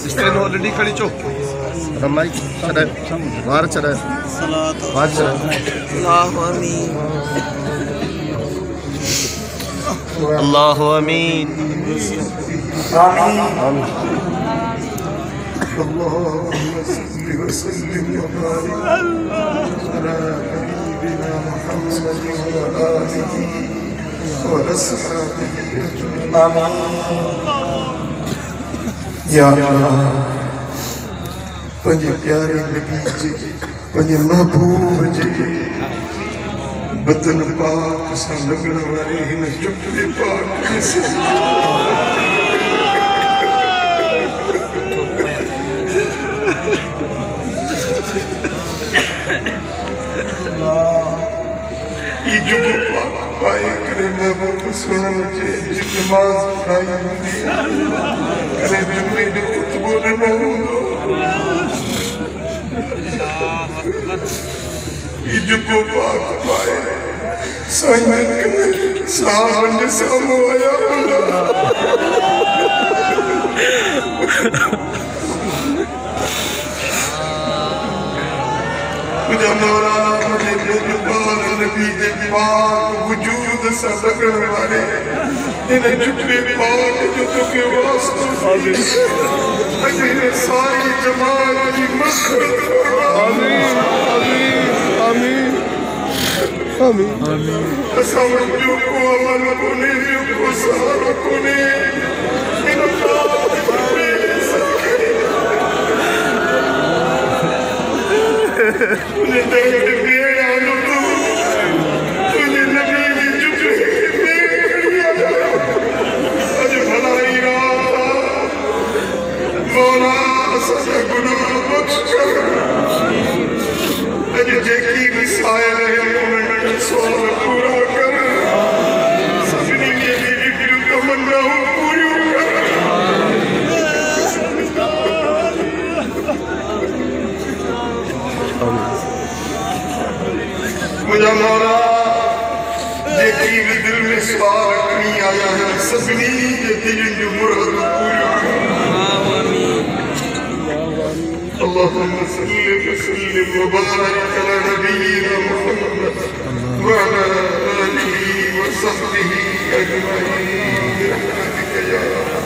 Istilah already kali cok. Ramai cadai, bar cadai, bar cadai. Allahu amin. Amin. اللهم صل وسلم وبارك على حبيبنا محمد وآله وأصحابه يا الله पंहिंजे प्यारे नबी जे पंहिंजे महबूब जे बदन पाक सां लॻण वारे हिन चुटले पाक पाए करे महबूब सुनण जे नमाज़ पढ़ाई हूंदी करे जुमे जो खुतबो न हूंदो इजको पाक पाए साईं करे सावन सामो आया मुझे मौलाना मुझे बेजुबान नबी दे पाक वजूद से लगन वाले इन जुटवे पाक जो तुके वास्ते अगे सारी जमात की मग़फ़िरत आमीन आमीन आमीन आमीन असां जो को अमल कोने जो को सहारा कोने इन पाक तुझे दर्द बेड़ा लो तुझे नबी की जुटे अज भलाई रात मौला असां गुनाह बख्श कर अज जेकी भी सायल है उन्हें सवाल पूरा कर सभिनी के दिल तमन्नाओं पूरी कर मुझे मौला जेकी भी दिल में सवाल रखनी आया है सभिनी के दिल जो मुराद पूरी اللهم صل وسلم وبارك على نبينا محمد وعلى آله وصحبه أجمعين برحمتك يا